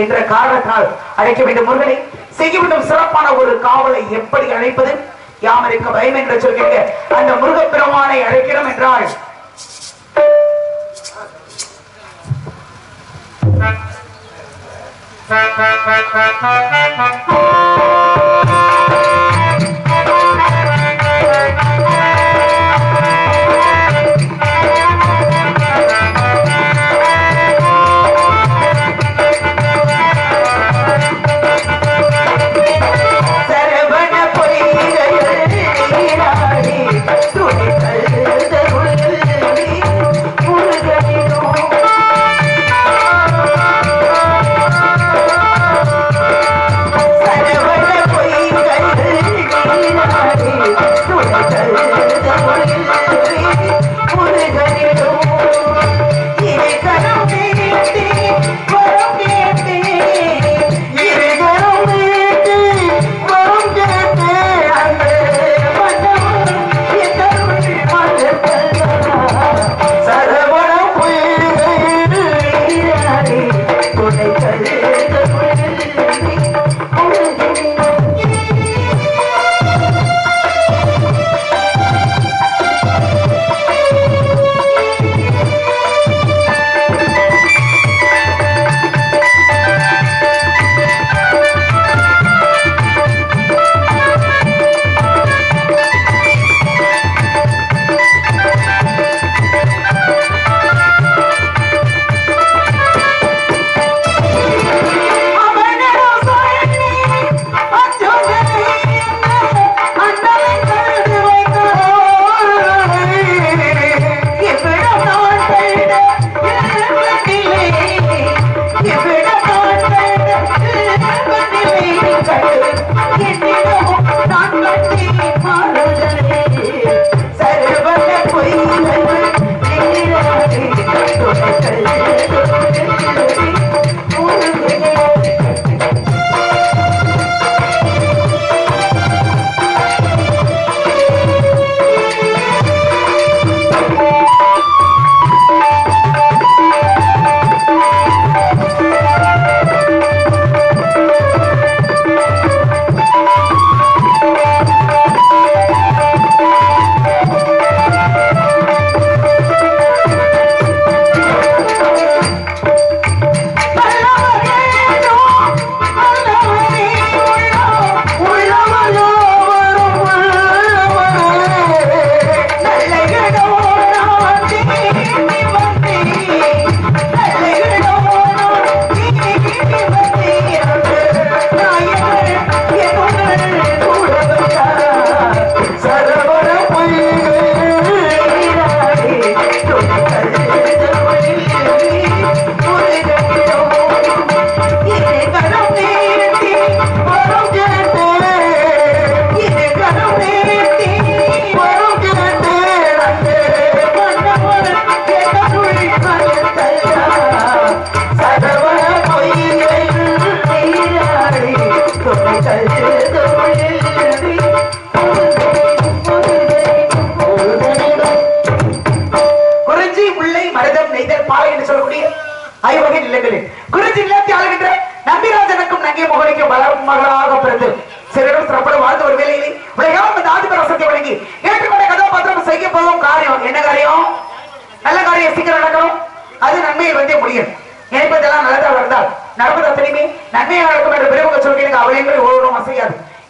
என்ற காரணத்தால் அழைக்க வேண்டும் முருகனை செய்ய வேண்டும் சிறப்பான ஒரு காவலை எப்படி அழைப்பது யாமருக்கு பயம் என்று சொல்கிறீங்க அந்த முருகப்பெருமானை அழைக்கிறோம் என்றால்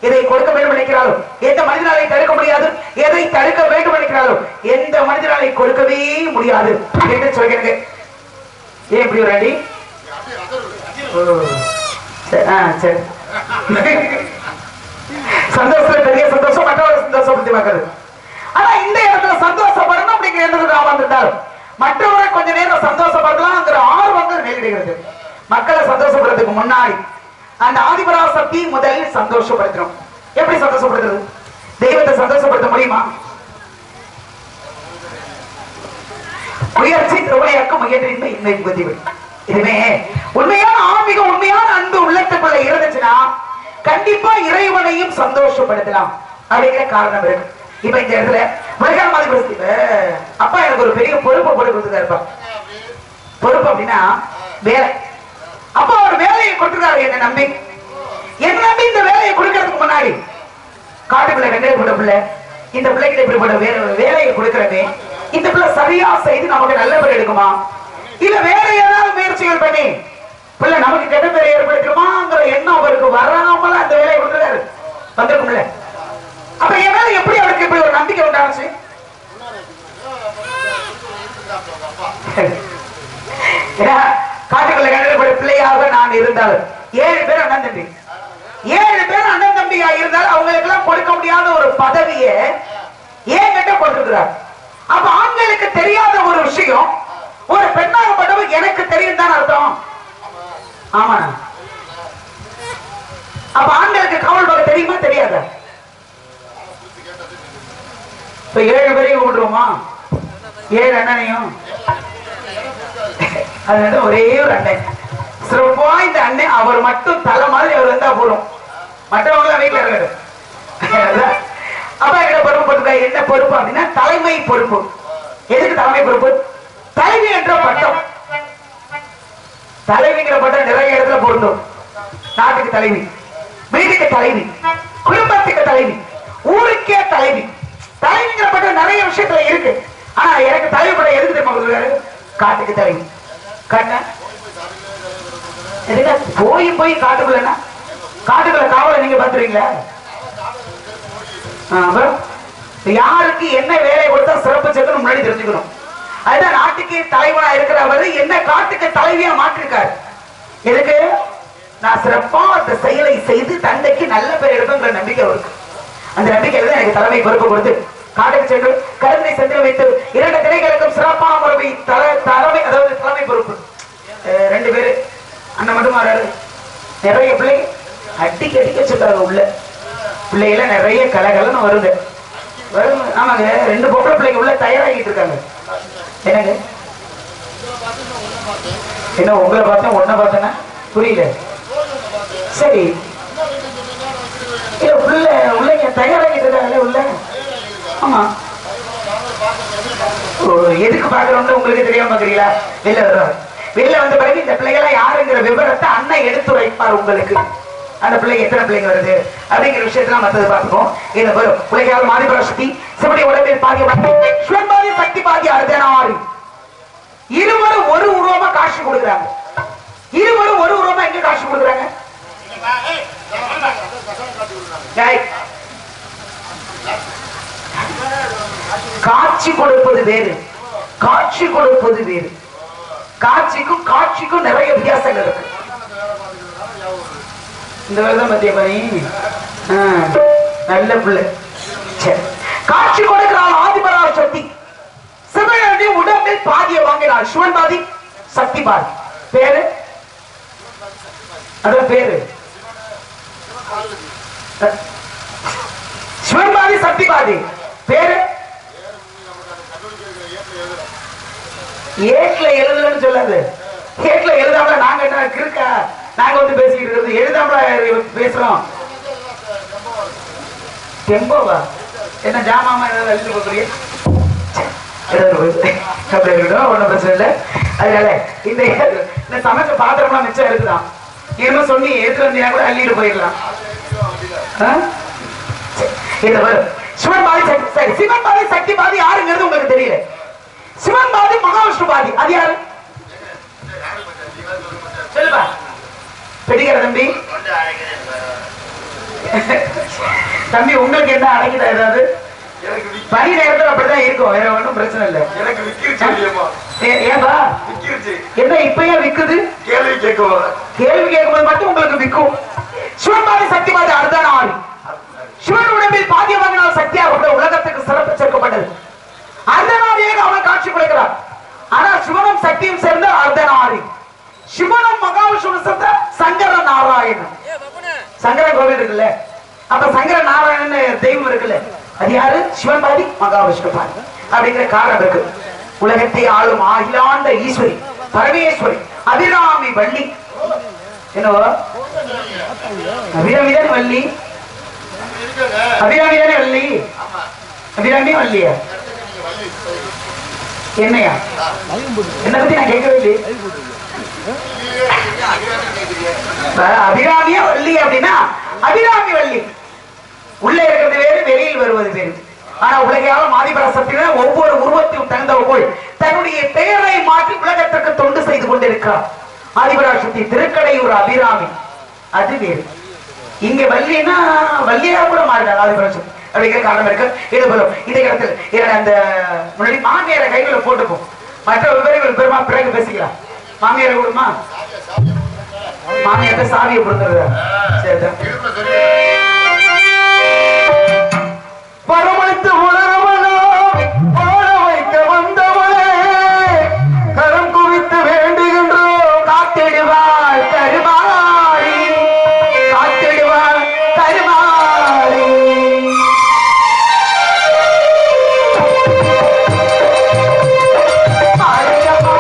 இதை கொடுக்க வேண்டும் நினைக்கிறாரோ எந்த மனிதனாலை தடுக்க முடியாது, எதை தடுக்க வேண்டும் நினைக்கிறாரோ எந்த மனிதனாலை கொடுக்கவே முடியாது என்று சொல்கிறேன். ஏன் இப்படி ஒரு அடி? சரி, சந்தோஷம் பெரிய சந்தோஷம், மற்றவர்கள் சந்தோஷப்படுத்தி பார்க்கிறது. ஆனா இந்த இடத்துல சந்தோஷப்படணும் அப்படிங்கிற எண்ணத்துக்கு ஆமாந்துட்டார். மற்றவரை கொஞ்ச நேரம் சந்தோஷப்படலாம்ங்கிற ஆர்வங்கள் நேரிடுகிறது. மக்களை சந்தோஷப்படுறதுக்கு முன்னாடி அந்த ஆதிபராசக்தி முதலில் சந்தோஷப்படுத்தணும். எப்படி சந்தோஷப்படுத்துறது? தெய்வத்தை சந்தோஷப்படுத்த முடியுமா? முயற்சி திரவணையாக்க முயன்றின்மை இன்மை பதிவு. இதுவே உண்மையான ஆன்மீகம், உண்மையான அன்பு உள்ளத்துக்குள்ள இருந்துச்சுன்னா கண்டிப்பா இறைவனையும் சந்தோஷப்படுத்தலாம் அப்படிங்கிற காரணம் இருக்கு. இப்ப இந்த இடத்துல வருகால மாதிரி அப்பா எனக்கு ஒரு பெரிய பொறுப்பை போட்டு கொடுத்துருக்காருப்பா. பொறுப்பு அப்படின்னா வேலை. அப்பா ஒரு வேலையை கொடுத்துருக்காரு என்ன நம்பி. இந்த வேலையை கொடுக்கறதுக்கு முன்னாடி காட்டுக்குள்ள வெங்கட பிள்ளை, இந்த பிள்ளைகிட்ட இப்படிப்பட்ட வேலையை கொடுக்கிறவே இந்த பிள்ளை சரியா செய்து நமக்கு நல்ல பேர் எடுக்குமா, இல்ல வேற ஏதாவது முயற்சிகள் பண்ணி பிள்ளை நமக்கு கெட்ட பேரை ஏற்படுத்துமாங்கிற எண்ணம் அவருக்கு வராமல அந்த வேலையை கொடுத்துருக்காரு. வந்திருக்கும்ல. அப்ப என் மேல எப்படி அவருக்கு இப்படி ஒரு நம்பிக்கை உண்டாச்சு? காட்டுக்குள்ள கண்டபடி பிள்ளையாக நான் இருந்தால் 7 பேர் அண்ணன் தம்பி, 7 பேர் அண்ணன் தம்பியா இருந்தால் அவங்களுக்கு எல்லாம் கொடுக்க முடியாத ஒரு பதவியை ஏன் கிட்ட கொடுத்துருக்கிறார். அப்ப ஆண்களுக்கு தெரியாத ஒரு விஷயம் ஒரு பெண்ணாகப்பட்டவர் எனக்கு தெரியும் தான் அர்த்தம். ஆமா. அப்ப ஆண்களுக்கு காவல் பார்க்க தெரியுமா தெரியாத? இப்ப 7 பேரையும் கூப்பிடுவோமா? 7 அண்ணனையும். அதனால ஒரே ஒரு அண்ணன் சிறப்பா இந்த அண்ணன் அவர் மட்டும் தலை மாதிரி அவர் வந்தா போறோம். மற்றவங்க வீட்டுல இருக்காரு. அப்பா கிட்ட பொறுப்பு போட்டுருக்காரு. என்ன பொறுப்பு அப்படின்னா தலைமை பொறுப்பு. எதுக்கு தலைமை பொறுப்பு? தலைவி என்ற பட்டம். தலைவிங்கிற பட்டம் நிறைய இடத்துல பொருந்தும். நாட்டுக்கு தலைவி, வீட்டுக்கு தலைவி, குடும்பத்துக்கு தலைவி, ஊருக்கே தலைவி. தலைவிங்கிற பட்டம் நிறைய விஷயத்துல இருக்கு. ஆனா எனக்கு தலைவி பட்டம் எதுக்கு தெரியுமா கொடுத்துருக்காரு? காட்டுக்கு தலைவி. கண்ண போய் போய் காட்டுக்குள்ளா காட்டுக்குள்ள காவலை நீங்க பாத்துறீங்களா? யாருக்கு என்ன வேலையை கொடுத்தா சிறப்பு சேர்த்து முன்னாடி தெரிஞ்சுக்கணும். அதுதான் நாட்டுக்கு தலைவனா இருக்கிறவர் என்ன காட்டுக்கு தலைவியா மாற்றிருக்காரு. எதுக்கு? நான் சிறப்பா அந்த செயலை செய்து தந்தைக்கு நல்ல பேர் எடுப்பேங்கிற நம்பிக்கை இருக்கு. அந்த நம்பிக்கையில தான் எனக்கு தலைமை பொறுப்பு கொடுத்து காட்டுக்கு சென்று கருத்தை சென்று வைத்து 2 திணைகளுக்கும் சிறப்பான முறை தலைமை, அதாவது தலைமை பொறுப்பு. 2 பேரு அண்ணன் மட்டும் மாறாரு. நிறைய பிள்ளை அடிக்க வச்சிருக்காங்க உள்ள. பிள்ளைகள நிறைய கலகலன்னு வருது. ஆமாங்க, 2 பொம்பளை பிள்ளைங்க உள்ள தயாராகிட்டு இருக்காங்க. என்னங்க என்ன உங்களை பார்த்தேன் ஒன்ன பார்த்தேன்னா புரியல. சரி, உள்ள உள்ளங்க தயாராகிட்டு இருக்காங்களே உள்ள. ஆமா, எதுக்கு பாக்குறோம்னு உங்களுக்கு தெரியாம பாக்குறீங்களா? வெளில வருவாங்க. வெளில வந்த பிறகு இந்த பிள்ளைகளா யாருங்கிற விவரத்தை அண்ணன் எடுத்துரைப்பார் உங்களுக்கு. அந்த பிள்ளை எத்தனை பிள்ளைங்க வருது அப்படிங்கிற விஷயத்தான் மற்றது பார்த்துப்போம். இது வரும் பிள்ளைகள் மாதிபராசக்தி சிவடி உடம்பில் பாதிய சிவன்பாதி சக்தி பாதி அர்த்தனாரி இருவரும் ஒரு உருவமா காட்சி கொடுக்குறாங்க. இருவரும் ஒரு உருவமா எங்க காட்சி கொடுக்குறாங்க? காட்சி கொடுப்பது வேறு, காட்சி கொடுப்பது வேறு. காட்சிக்கும் காட்சிக்கும் நிறைய வித்தியாசங்கள் இருக்கு. இந்த வருடம் மத்திய பணி நல்ல பிள்ளை. காட்சி கொடுக்கிறாள் ஆதிபராசக்தி. சிவனுடைய உடம்பில் பாதியை வாங்கினாள். சிவன் பாதி, சக்தி பாதி. பேரு அதான் பேரு. சிவன்பாதி சக்திபாதி பேரு ஏட்ல எழுதுலன்னு சொல்லாது. ஏட்ல எழுதாமல நாங்க என்ன இருக்கா? நாங்க வந்து பேசிக்கிட்டு இருக்கிறது எழுதாமல பேசுறோம். தெம்போவா என்ன ஜாமாமா ஏதாவது எழுதி கொடுக்குறீங்க? ஒன்னும் பிரச்சனை இல்லை. அதனால இந்த சமைச்ச பாத்திரம்லாம் மிச்சம் இருக்குதான். என்ன சொல்லி எடுத்து வந்தீங்கன்னா கூட அள்ளிட்டு போயிடலாம். சிவன் பாதி சக்தி, சிவன் பாதி சக்தி பாதி யாருங்கிறது உங்களுக்கு தெரியல. சிவன் பாதி மகாவிஷ்ணு பாதி, அது யாரு சொல்லுப்பா. பெடிக்கிற தம்பி, தம்பி உங்களுக்கு என்ன அடைக்குதா? ஏதாவது பனி நேரத்தில் அப்படிதான் இருக்கும், வேற ஒன்றும் பிரச்சனை இல்லை. ஏன்பா என்ன இப்ப ஏன் விக்குது? கேள்வி கேட்கும்போது மட்டும் உங்களுக்கு விற்கும். சிவன் பாதி சக்தி பாதி அர்த்தன ஆவி. சிவன் உடம்பில் பாதியமாக சக்தியாக உலகத்துக்கு சிறப்பு சேர்க்கப்பட்டது. அர்த்தநாரியாக அவன் காட்சி கொடுக்கிறார். ஆனா சிவனும் சக்தியும் சேர்ந்த அர்த்தநாரி. சிவனும் மகாவிஷ்ணு சேர்ந்த சங்கர நாராயணன். சங்கர கோவில் இருக்குல்ல, அப்ப சங்கர நாராயணன் தெய்வம் இருக்குல்ல, அது யாரு? சிவன் பாதி மகாவிஷ்ணு பாதி அப்படிங்கிற காரணம் இருக்கு. உலகத்தை ஆளும் அகிலாண்ட ஈஸ்வரி பரமேஸ்வரி அபிராமி வள்ளி. என்னவோ அபிராமிதான் வள்ளி, அபிராமிதானே வள்ளி, அபிராமி வள்ளியா? என்னையா என்ன பத்தி நான் கேட்கவே இல்லை. அபிராமியா வள்ளி அப்படின்னா அபிராமி வள்ளி உள்ள இருக்கிறது வேறு, வெளியில் வருவது வேறு. ஆனா உலகால மாதிபரசத்தின ஒவ்வொரு உருவத்தையும் தகுந்தவர்கள் தன்னுடைய பெயரை மாற்றி உலகத்திற்கு தொண்டு செய்து கொண்டிருக்கிறார். ஆதிபராசக்தி திருக்கடையூர் அபிராமி அது வேறு. இங்க வள்ளினா வள்ளியா கூட மாறினார் ஆதிபராசக்தி அப்படிங்கிற காரணம் இருக்கு. இது போலும் இதே இடத்துல அந்த முன்னாடி மாமியார கைகளை போட்டுப்போம். மற்ற விவரங்கள் பெருமா பிறகு பேசிக்கலாம். மாமியார கொடுமா, மாமியார சாவியை கொடுத்துருங்க. பரமளித்து உணர்வனோ வாழ வைக்க வந்தவனே கரம் குவித்து வேண்டுகின்றோம். காத்திடுவாள் கருமாறி, காத்திடுவாள் கருமாறி. மாரியம்மா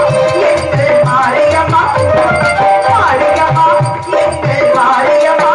எங்கள் மாரியம்மா, மாரியம்மா எங்கள் மாரியம்மா,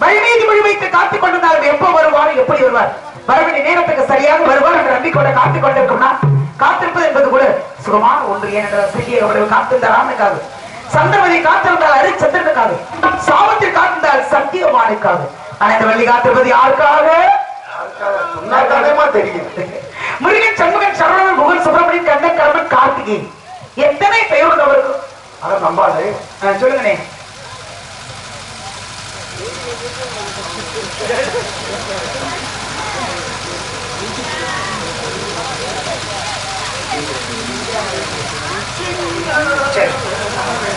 மழைமீதி மொழி வைத்து காத்துக் கொண்டிருந்தாலும் எப்ப வருவார், எப்படி வருவார், வரவேண்டிய நேரத்துக்கு சரியாக வருவார் என்ற நம்பிக்கையோட காத்துக் கொண்டிருக்கும்னா, காத்திருப்பது என்பது கூட சுகமான ஒன்று. ஏனென்ற செய்தியை அவர்கள் காத்திருந்த ராமனுக்காக, சந்திரமதி காத்திருந்தால் அரிச்சந்திரனுக்காக, சாவத்தில் காத்திருந்தால் சத்தியமானுக்காக. ஆனா இந்த வள்ளி காத்திருப்பது யாருக்காக தெரியும். முருகன், சண்முகன், சரவணன், முகன், சுப்பிரமணியன், கண்ணன், கரமன், கார்த்திகை எத்தனை பெயர் அவருக்கு நம்பாது. சொல்லுங்கண்ணே.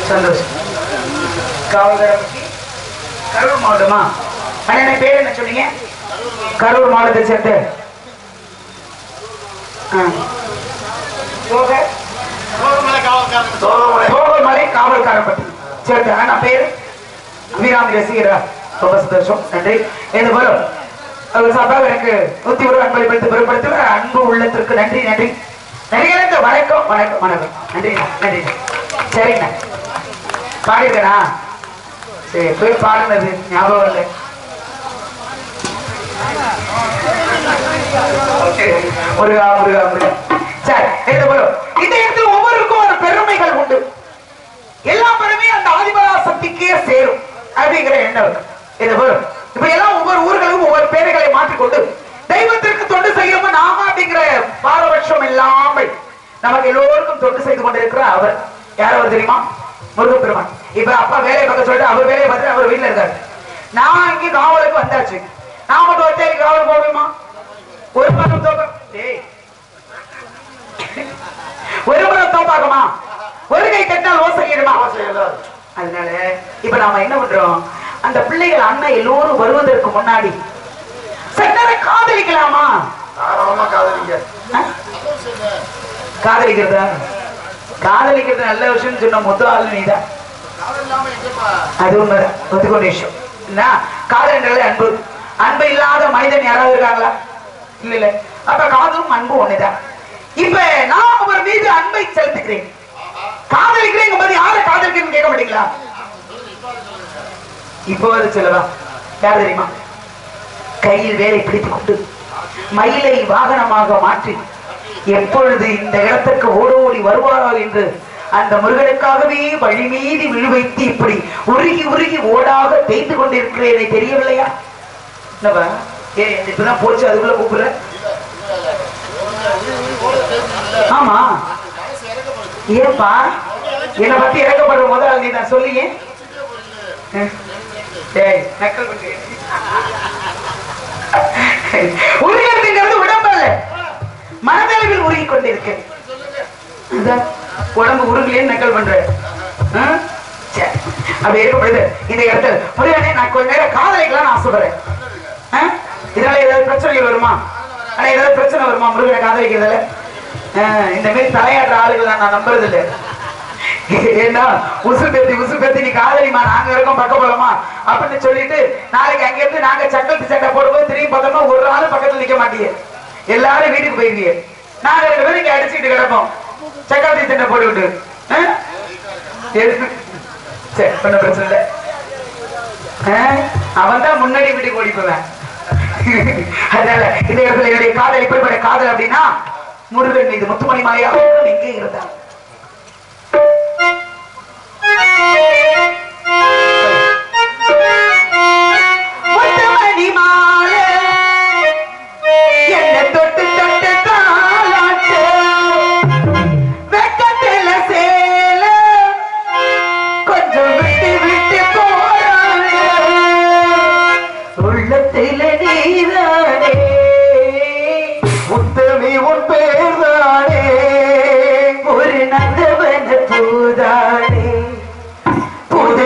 சந்தோஷம். கரூர் மாவட்டமா? அண்ணா பேர் என்ன சொன்னீங்க? கரூர் மாவட்டத்தை சேர்த்து மலை காவல்காரப்பட்டி சேர்த்து. அண்ணா பேரு அபிராமி ரசிகரா. ரொம்ப சந்தோஷம், நன்றி. இது போலும் சார்பாக எனக்கு 101 அன்பளிப்படுத்தி பெருப்படுத்த அன்பு உள்ளத்திற்கு நன்றி, நன்றி, நன்றி. வணக்கம், வணக்கம், வணக்கம். நன்றி, நன்றி. சரிங்கண்ணா. பாடிருக்கா? சரி, போய் பாடுனது ஞாபகம் இல்லை. முருகா, முருகா, முருகா. சரி, இது போலும் இந்த இடத்துல ஒவ்வொருக்கும் ஒரு பெருமைகள் உண்டு. எல்லா பெருமை அந்த ஆதிபராசக்திக்கே சேரும் அப்படிங்கிற எண்ணம் இருக்கு. இது போலும் இப்ப எல்லாம் ஒவ்வொரு ஊர்களும் ஒவ்வொரு பேர்களை மாற்றிக்கொண்டு தெய்வத்திற்கு தொண்டு செய்யணும் நாம அப்படிங்கிற பாரபட்சம் இல்லாமல் நமக்கு எல்லோருக்கும் தொண்டு செய்து கொண்டிருக்கிற அவர் யார் அவர் தெரியுமா? முருகப்பெருமான். இப்ப அப்பா வேலையை பார்க்க சொல்லிட்டு அவர் வேலையை பார்த்துட்டு அவர் வீட்டுல இருக்காரு. நான் இங்க காவலுக்கு வந்தாச்சு. நான் மட்டும் ஒத்தைக்கு காவல் போடுமா? ஒரு மரம் தோக்கம், ஒரு மரம் தோப்பாகுமா? ஒரு கை கட்டினால் ஓசையிடுமா? அதனால இப்ப நாம என்ன பண்றோம், அந்த பிள்ளைகள் அண்ணன் எல்லோரும் வருவதற்கு முன்னாடி சட்டரை காதலிக்கலாமா? காதலிக்கிறதா? காதலிக்கிறது நல்ல விஷயம் சொன்ன மொத்த ஆளு நீதான். அது உண்மைதான், ஒத்துக்கொண்ட விஷயம். காதல் என்றாலே அன்பு. அன்பு இல்லாத மனிதன் யாராவது இருக்காங்களா? இல்ல இல்ல. அப்ப காதலும் அன்பு ஒண்ணுதான். இப்ப நான் அவர் மீது அன்பை செலுத்துகிறேன், காதலிக்கிறேன் போது யாரை காதலிக்கிறேன்னு கேட்க மாட்டீங்களா? இப்போ அது சொல்லவா? யார் தெரியுமா? கையில் வேலை பிடித்துக் கொண்டு மயிலை வாகனமாக மாற்றி எப்பொழுது இந்த இடத்திற்கு ஓடோடி வருவாரோ என்று அந்த முருகனுக்காகவே வழி மீதி விழுவைத்து இப்படி உருகி உருகி ஓடாக தேய்த்து கொண்டிருக்கிறேனே, தெரியவில்லையா? இப்பதான் போச்சு, அதுக்குள்ள கூப்பிடுற. ஆமா, ஏப்பா என்னை பத்தி இறக்கப்படுற முதல் நீ தான் சொல்லியே. உருகிறதுங்கிறது உடம்பல்ல, மனதளவில் உருகி கொண்டிருக்கு. உடம்பு உருகலைன்னு நக்கல் பண்ற. அப்படி இருக்கப்படுது இந்த இடத்துல. முருகனே, நான் கொஞ்ச நேரம் காதலிக்கலாம் ஆசைப்படுறேன். இதனால ஏதாவது பிரச்சனைகள் வருமா? ஆனா ஏதாவது பிரச்சனை வருமா முருகனை காதலிக்கிறதுல? இந்த மாதிரி தலையாடுற ஆளுகள் நான் நம்புறது இல்லை. ஏன்னா உசு பேத்தி நீ காதலிமா, நாங்க இருக்கோம் பக்க போலமா அப்படின்னு சொல்லிட்டு நாளைக்கு அங்க இருந்து நாங்க சக்கல் சட்டை போடும்போது திரும்பி பார்த்தோம்னா ஒரு ஆள் பக்கத்துல நிக்க மாட்டீங்க, எல்லாரும் வீட்டுக்கு போயிருவீங்க. நாங்க 2 பேரும் இங்க அடிச்சுட்டு கிடப்போம் சக்கல் சட்டை போட்டுக்கிட்டு. சரி, பண்ண பிரச்சனை இல்லை. அவன் தான் முன்னாடி வீட்டுக்கு ஓடி போவேன். அதனால இந்த இடத்துல என்னுடைய காதல் இப்படிப்பட்ட காதல் அப்படின்னா முருகன் மீது முத்துமணி மாலையாக எங்கே இருந்தார். முத்துமணி மாலை என்ன தொட்டு தொட்டு தாளாட்டு வெக்கத்தில சேல கொஞ்சம் விட்டு விட்டு போறாங்க உள்ளத்தில நீதானே முத்தமி உன் பேர்தானே ஒரு நந்தவன பூதானே புத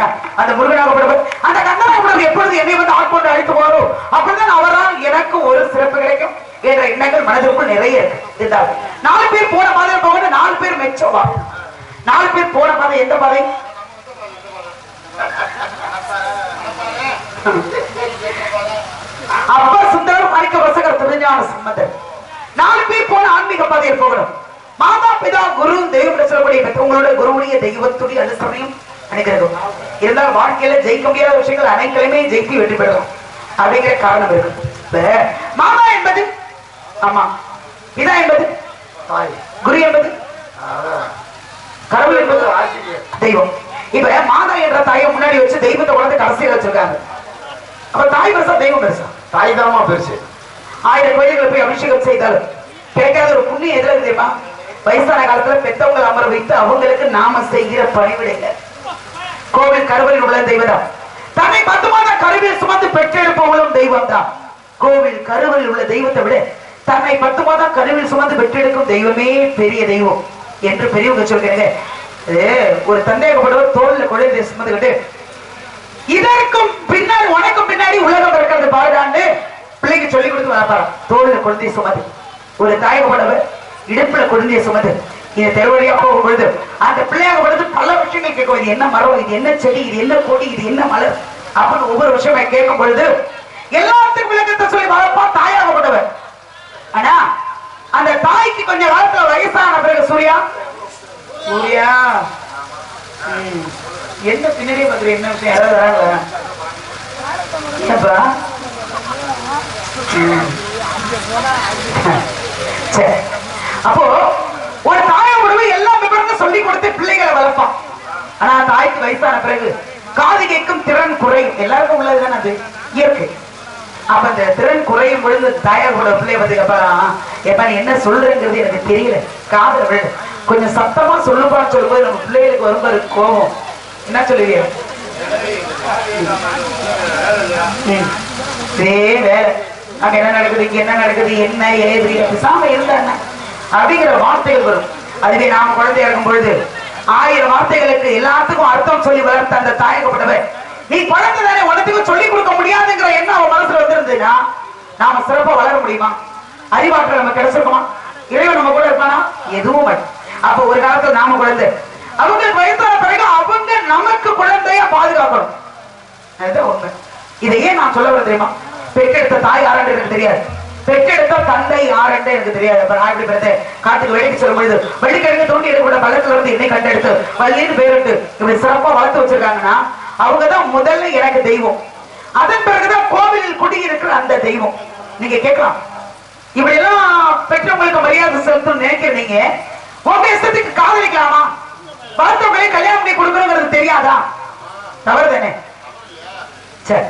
இருக்காங்க அந்த முருகனாகப்படுவர். அந்த கந்தனாகப்படுவர் எப்பொழுது என்னை வந்து ஆட்கொண்டு அழைத்து போறோம் அப்படிதான் அவரால் எனக்கு ஒரு சிறப்பு கிடைக்கும் என்ற எண்ணங்கள் மனதிற்குள் நிறைய இருக்கு. 4 பேர் போன பாதை போகணும், 4 பேர் மெச்சவா. 4 பேர் போன பாதை எந்த பாதை? அப்பா சுந்தரம் அரிக்க வசகர் திருஞான சம்பந்தர். 4 பேர் போன ஆன்மீக பாதையில் போகணும். மாதா பிதா குரு தெய்வம் சொல்லக்கூடிய பெற்றவங்களோட குருவுடைய தெய்வத்துடைய அனுசரணையும் நினைக்கிறோம். இருந்தால் வாழ்க்கையில ஜெயிக்க முடியாத விஷயங்கள் அனைத்தையுமே ஜெயித்து வெற்றி பெறலாம் அப்படிங்கிற காரணம் இருக்கு. மாதா என்பது ஆமா, பிதா என்பது குரு என்பது கடவுள் என்பது தெய்வம். இப்ப மாதா என்ற தாயை முன்னாடி வச்சு தெய்வத்தை வளர்ந்து கடைசியில் வச்சிருக்காங்க. அப்ப தாய் பெருசா தெய்வம் பெருசா? தாய் தாமா பெருசு. 1000 கோயில்களை போய் அபிஷேகம் செய்தாலும் கேட்காத ஒரு புண்ணியம் எதுல தெரியுமா? வயசான காலத்துல பெத்தவங்க அமர வைத்து அவங்களுக்கு நாம செய்கிற பணிவிடைங்க. கோவில் கருவறையில் உள்ள தெய்வம் தன்னை 10 மாத கருவில் சுமந்து பெற்றெடுப்பவங்களும் தெய்வம் தான். கோவில் கருவறையில் உள்ள தெய்வத்தை விட தன்னை 10 மாதம் கருவில் சுமந்து பெற்றெடுக்கும் தெய்வமே பெரிய தெய்வம் என்று பெரியவங்க சொல்கிறாங்க. ஒரு சந்தேகப்படுவர் தோல்ல குழந்தை சுமந்துகிட்டு இதற்கும் பின்னாடி உனக்கும் பின்னாடி உலகம் இருக்கிறது பாருடான்னு பிள்ளைக்கு சொல்லி கொடுத்து வளர்ப்பாராம். தோல்ல குழந்தைய சுமது. ஒரு தாயகப்படவர் இடுப்புல குழந்தைய சுமது இந்த தெருவழியா போகும் பொழுது அந்த பிள்ளையாகப்படுது பல விஷயங்கள் கேட்கும். இது என்ன மரம், இது என்ன செடி, இது என்ன கொடி, இது என்ன மலர் அப்படின்னு ஒவ்வொரு விஷயமா கேட்கும் பொழுது எல்லாத்துக்கும் விளக்கத்தை சொல்லி வளர்ப்பா தாயாகப்பட்டவர். ஆனா அந்த தாய்க்கு கொஞ்ச காலத்துல வயசான பிறகு சூர்யா சூர்யா என்ன பின்னாடியே பார்த்து என்ன விஷயம் யாராவது வராங்களா? அப்போ ஒரு தாயை உடனே எல்லா விவரங்களும் சொல்லி கொடுத்து பிள்ளைகளை வளர்ப்பான். ஆனா தாய்க்கு வயசான பிறகு காது கேட்கும் திறன் குறையும். எல்லாருக்கும் உள்ளதுதானே, அது இயற்கை. அப்ப அந்த திறன் குறையும் பொழுது தாயாரோட பிள்ளைய பத்திக்கப்பறம் எப்ப நீ என்ன சொல்றேங்கிறது எனக்கு தெரியல, காதல விழு, கொஞ்சம் சத்தமா சொல்லுப்பான்னு சொல்லும்போது நம்ம பிள்ளைகளுக்கு வரும்போது கோபம். என்ன சொல்லுவீங்க? வேற அங்க என்ன நடக்குது, இங்க என்ன நடக்குது, என்ன ஏது பேசாம இருந்தா என்ன அப்படிங்கிற வார்த்தைகள் வரும். அதுவே நாம் குழந்தை இறக்கும் பொழுது 1000 வார்த்தைகளுக்கு எல்லாத்துக்கும் அர்த்தம் சொல்லி வளர்த்த அந்த தாயகப்பட்டவர் நீ குழந்தை தானே உனத்துக்கும் சொல்லிக் கொடுக்க முடியாதுங்கிற எண்ணம் அவன் மனசுல வந்திருந்ததுன்னா நாம சிறப்பா வளர முடியுமா? அறிவாற்றல் நம்ம கிடைச்சிருக்குமா? இறைவன் நம்ம கூட இருப்பானா? எதுவும். அப்ப ஒரு காலத்துல நாம குழந்தை, அவங்களுக்கு வயசான பிறகு அவங்க நமக்கு குழந்தையா பாதுகாக்கணும். அதுதான் உண்மை. இதை ஏன் நான் சொல்ல வர தெரியுமா? பெற்றெடுத்த தாய் யாருன்னு எனக்கு தெரியாது, பெற்றெடுத்த தந்தை யாருன்னு எனக்கு தெரியாது. அப்ப நான் இப்படி பிறந்த காட்டுக்கு வேலைக்கு சொல்லும் பொழுது வெள்ளிக்கிழங்கு தோண்டி எடுக்கப்பட்ட பள்ளத்துல இருந்து என்னை கண்டெடுத்து வள்ளின்னு பேருட்டு இப்படி சிறப்பா வளர்த்து வச்சிருக்காங்கன்னா அவங்கதான் முதல்ல எனக்கு தெய்வம். அதன் பிறகுதான் கோவிலில் குடியிருக்கிற அந்த தெய்வம். நீங்க கேட்கலாம், இப்படி எல்லாம் பெற்றவங்களுக்கு மரியாதை செலுத்தணும் நினைக்கிறீங்க, உங்க இஷ்டத்துக்கு காதலிக்கலாமா? பார்த்தவங்களே கல்யாணம் பண்ணி கொடுக்கணுங்கிறது தெரியாதா? தவறு தானே? சரி,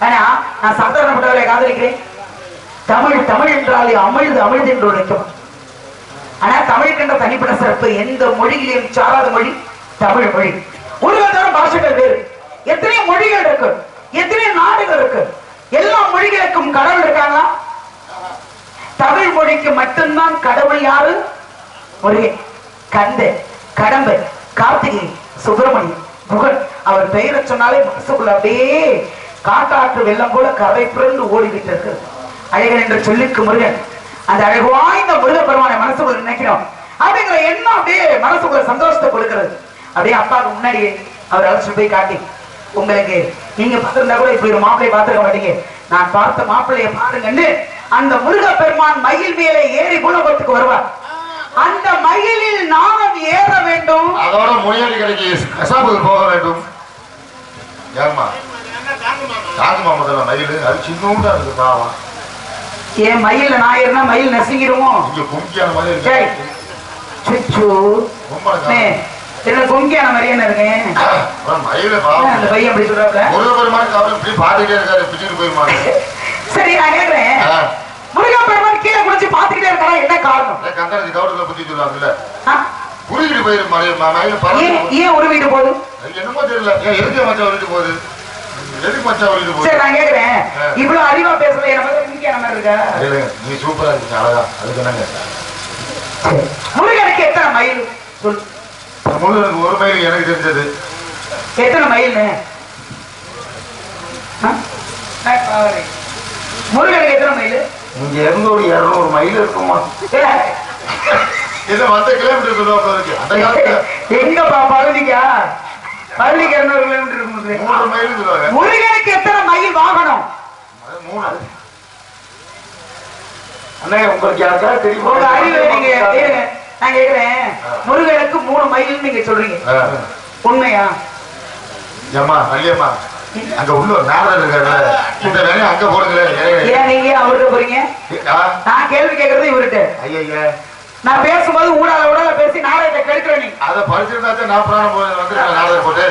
ஆனா நான் சாதாரணப்பட்டவரை காதலிக்கிறேன். தமிழ் தமிழ் என்றாலே அமிழ்து அமிழ்து என்று உழைக்கும். ஆனா தமிழுக்கு என்ற தனிப்பட்ட சிறப்பு எந்த மொழியிலையும் சாராத மொழி தமிழ் மொழி. உலகத்தோறும் பாஷைகள் வேறு, எத்தனையோ மொழிகள் இருக்கு, எத்தனையோ நாடுகள் இருக்கு. எல்லா மொழிகளுக்கும் கடவுள் இருக்காங்களா? தமிழ் மொழிக்கு மட்டும்தான் கடவுள் யாரு? முருகன், கந்தன், கடம்பன், கார்த்திகை, சுப்பிரமணியன், புகழ். அவர் பெயரை சொன்னாலே மனசுக்குள்ள அப்படியே காட்டாற்று வெள்ளம் போல கரை புரண்டு ஓடிவிட்டு இருக்கு. அழகன் என்ற சொல்லிக்கு முருகன், அந்த அழகு வாய்ந்த முருக பெருமானை மனசுக்குள்ள நினைக்கிறோம் அப்படிங்கிற எண்ணம் அப்படியே மனசுக்குள்ள சந்தோஷத்தை கொடுக்கிறது. அப்படியே அப்பாவுக்கு முன்னாடி அவர் அழைச்சிட்டு போய் காட்டி, உங்களுக்கு நீங்க பார்த்திருந்தா கூட இப்படி ஒரு மாப்பிள்ளையை பார்த்திருக்க மாட்டீங்க, நான் பார்த்த மாப்பிள்ளைய பாருங்கன்னு அந்த முருக பெருமான் மயில் மேலே ஏறி பூலோகத்துக்கு வருவார். அந்த மயிலில் நானும் ஏற வேண்டும், அதோட முயலி கடைக்கு கசாப்புக்கு போக வேண்டும். ஏமா தாங்குமா முதல்ல மயில், அது சின்னூண்டா இருக்கு பாவம். ஏன் மயில நான் ஏறினா மயில் நசுங்கிடுவோம். இங்க கும்கியான மாதிரி இருக்கு. என்ன கும்கியான மாதிரியான இருக்கேன் மயில பாவம். அந்த பையன் அப்படி சொல்றாப்ல, முருகப்பெருமானுக்கு அவர் இப்படி பாத்துட்டே இருக்காரு, பிடிச்சிட்டு போயிருமாரு. சரி, நான் கேட்கிறேன், முருகப்பெருமான் கீழே குடிச்சு பாத்துக்கிட்டே இருக்காரா? என்ன காரணம்? கந்தரதி கவுடத்துல புத்தி சொல்லுவாங்கல்ல, உருவிட்டு போயிரும் மயில பறந்து. ஏன் உருவிட்டு போகுது? என்னமோ தெரியல. எதுக்கு மச்சா உருவிட்டு போகுது? எதுக்கு மச்சா உருவிட்டு போகுது? சரி, நான் கேட்கிறேன், இவ்வளவு அறிவா பேசல, என்ன மாதிரி இருக்கா? நீ சூப்பரா இருக்கு, அழகா. அதுக்கு என்னங்க, முருகனுக்கு எத்தனை மயில் சொல்? முருகனுக்கு ஒரு மயில் எனக்கு தெரிஞ்சது. எத்தனை மைல்னு முருகனுக்கு எத்தனை மைல்? இங்க இருந்து ஒரு 200 மைல் இருக்குமா? இதை மற்ற கிலோமீட்டர் சொல்லுவாங்க. அந்த காலத்துல எங்கப்பா பழனிக்கா? பழனிக்கு 200 கிலோமீட்டர் இருக்கு. 3 மைல் சொல்லுவாங்க. முருகனுக்கு எத்தனை மைல் வாகனம்? 3. அண்ணே உங்களுக்கு யாருக்கா தெரியும்? உங்க அறிவு நீங்க நான் கேக்குறேன். முருகனுக்கு 3 மைல் நீங்க சொல்றீங்க, உண்மையா? ஏமா நல்லியம்மா, அங்க உள்ள ஒரு நாடகம் இருக்காருல்ல, இந்த வேலையை அங்க போடுங்களேன். ஏன் நீங்க அவர்கிட்ட போறீங்க? நான் கேள்வி கேட்கறது இவர்கிட்ட. ஐயா, நான் பேசும்போது ஊடால ஊடால பேசி நாடகத்தை கெடுக்கிற நீ. அதை படிச்சிருந்தா நான் பிராணம் வந்து நாடகம் போட்டு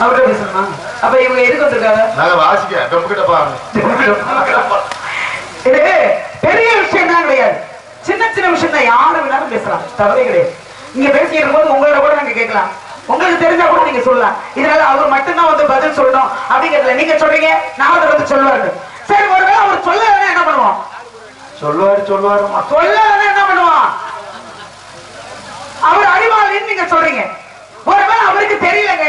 அவர்கிட்ட பேசணுமா? அப்ப இவங்க எதுக்கு வந்திருக்காங்க? நாங்க வாசிக்க டொம்புகிட்ட பாருங்க. இது பெரிய விஷயம் தான் கிடையாது, சின்ன சின்ன விஷயம் தான். யாரு வேணாலும் பேசலாம், தவறே கிடையாது. இங்க பேசிட்டு போது உங்களோட கூட நாங்க கேட்கலாம், உங்களுக்கு தெரிஞ்சா கூட நீங்க சொல்லலாம். இதனால அவர் மட்டும்தான் வந்து பதில் சொல்லணும் அப்படிங்கிறதுல நீங்க சொல்றீங்க, நாரதர் வந்து சொல்லுவாரு. சரி, ஒருவேளை அவர் சொல்ல என்ன பண்ணுவான்? சொல்லுவாரு. சொல்ல என்ன பண்ணுவான்? அவர் அறிவாளின்னு நீங்க சொல்றீங்க. ஒருவேளை அவருக்கு தெரியலங்க,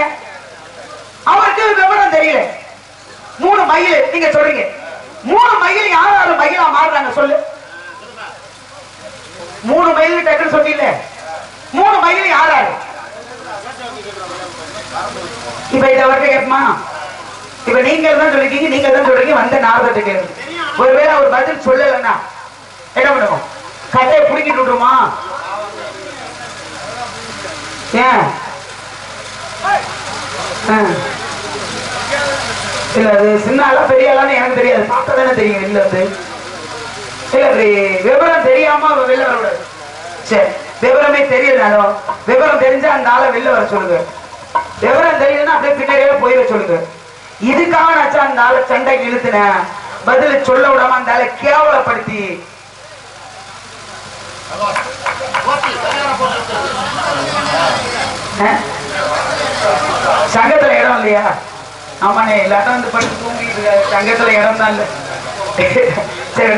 அவருக்கு விவரம் தெரியல. 3 மைல் நீங்க சொல்றீங்க. 3 மைல் யாராவது மயிலா மாறுறாங்க சொல்லு. 3 மைல் டக்குன்னு சொன்னீங்க. 3 மைல் யாராரு? இப்ப இதை அவர்கிட்ட கேட்பமா? இப்ப நீங்க தான் சொல்லிருக்கீங்க, நீங்க தான் சொல்றீங்க, வந்த நாரதத்தை கேட்கு. ஒருவேளை அவர் பதில் சொல்லலைன்னா என்ன பண்ணுவோம்? கட்டையை புடிக்கிட்டு விட்டுருமா? ஏன் இல்ல, அது சின்ன ஆளா பெரிய ஆளான்னு எனக்கு தெரியாது, பார்த்தா தானே தெரியும். இல்ல வந்து இல்ல, விவரம் தெரியாம வெளில வரக்கூடாது. சரி, விவரமே தெரியலனாலும் விவரம் தெரிஞ்சா அந்த ஆளை வெளில வர சொல்லுங்க. விவரம் தெரியலன்னா அப்படியே பின்னாடியே போயிட சொல்லுங்க. இதுக்காக நாச்சா அந்த ஆளை சண்டைக்கு இழுத்துன, பதில சொல்ல விடாம அந்த ஆளை கேவலப்படுத்தி சங்கத்துல இடம் இல்லையா? ஆமாண்ணே, எல்லாரும் வந்து படுத்து தூங்கிட்டு இருக்காரு, சங்கத்துல இடம் தான் இல்ல. சரி,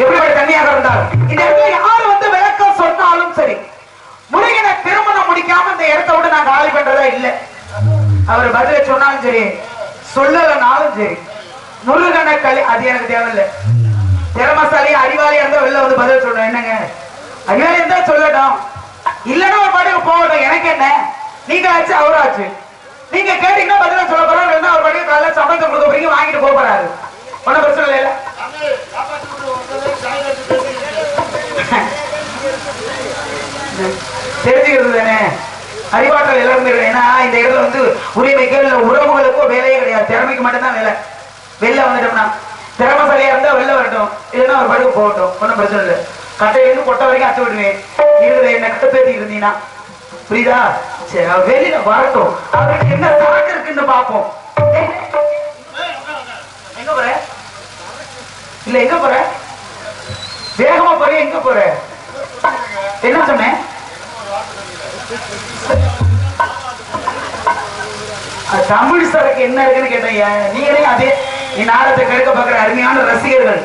எப்படிப்பட்ட தண்ணியாக இருந்தாலும் இந்த இடத்துல யாரு வந்து விளக்கம் சொன்னாலும் சரி, முருகனை திருமணம் முடிக்காம இந்த இடத்த விட நான் காலி பண்றதா இல்ல. அவர் பதில சொன்னாலும் சரி, சொல்லலனாலும் சரி, முருகனை அது எனக்கு தேவையில்லை. திறமசாலி அறிவாளியா இருந்தா வெளில வந்து பதில் சொல்லணும். என்னங்க, அறிவாளி இருந்தா சொல்லட்டும், இல்லன்னா ஒரு பாட்டுக்கு போகட்டும். எனக்கு என்ன, நீங்க ஆச்சு அவராச்சு. நீங்க கேட்டீங்கன்னா பதில சொல்ல போறோம், இல்லைன்னா ஒரு பாட்டுக்கு காலையில சம்பளத்தை கொடுக்க போறீங்க, வாங்கிட்டு போக போறாரு. ஒன்னும் பிரச்சனை இல்ல. தெரிஞ்சுக்கிறது தானே அறிவாற்றல் எல்லாருமே. ஏன்னா இந்த இடத்துல வந்து உரிமைகள் உறவுகளுக்கோ வேலையே கிடையாது, திறமைக்கு மட்டும்தான் வேலை. வெளில வந்துட்டோம்னா திறமைசாலியா இருந்தா வெளில வரட்டும், இல்லைன்னா ஒரு படுக்க போகட்டும், ஒன்னும் பிரச்சனை இல்லை. கட்டையிலிருந்து கொட்டை வரைக்கும் அச்சு விடுவேன். இருக்கிற என்ன கட்டப்பேத்தி இருந்தீங்கன்னா புரியுதா? சரி, வெளியில வரட்டும், அவருக்கு என்ன தாக்கம் இருக்குன்னு பார்ப்போம். எங்க போற? இல்ல எங்க போற? வேகமா போற? எங்க போற? என்ன சொன்னேன்? தமிழ் சரக்கு என்ன இருக்குன்னு கேட்டேன். நீங்களே அதே நீ நாடகத்தை கெடுக்க பாக்குற அருமையான ரசிகர்கள்.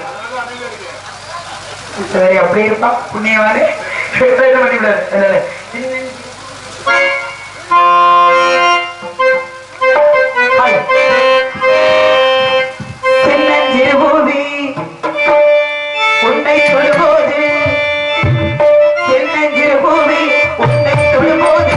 சரி, அப்படி இருப்பா புண்ணியவாரு பண்ணிவிடாது. சின்னஞ்சிறுபூவி உன்னை தொழுபோது, சின்னஞ்சிறுபூவி உன்னை தொழுபோது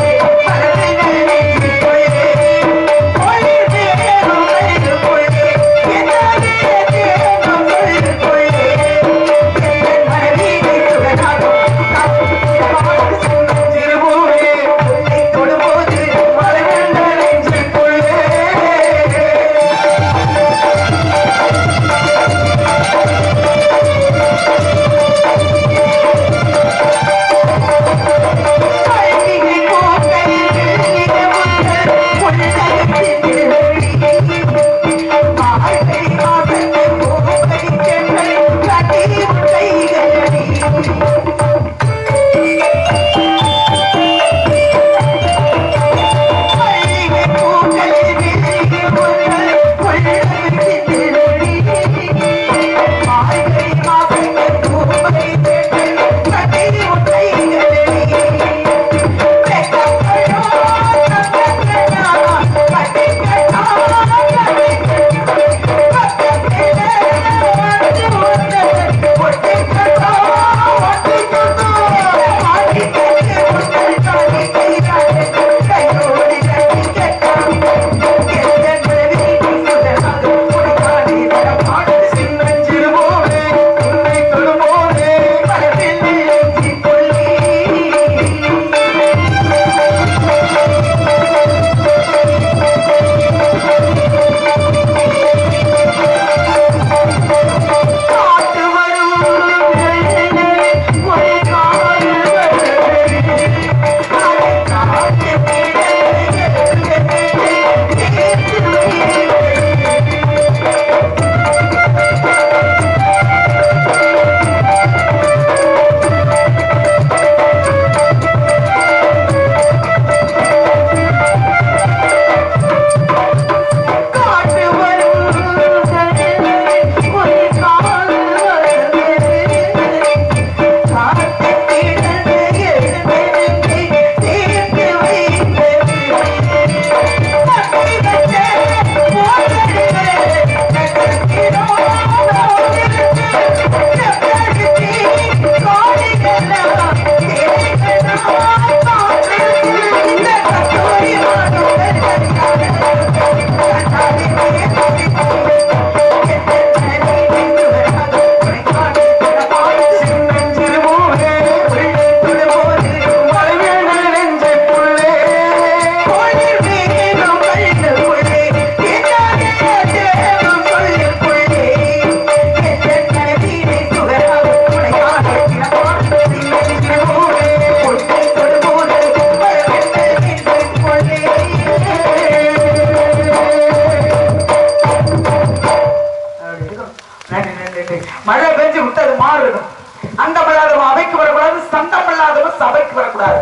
அங்கம் இல்லாதவன் அவைக்கு வரக்கூடாது, சந்தம் இல்லாதவன் சபைக்கு வரக்கூடாது.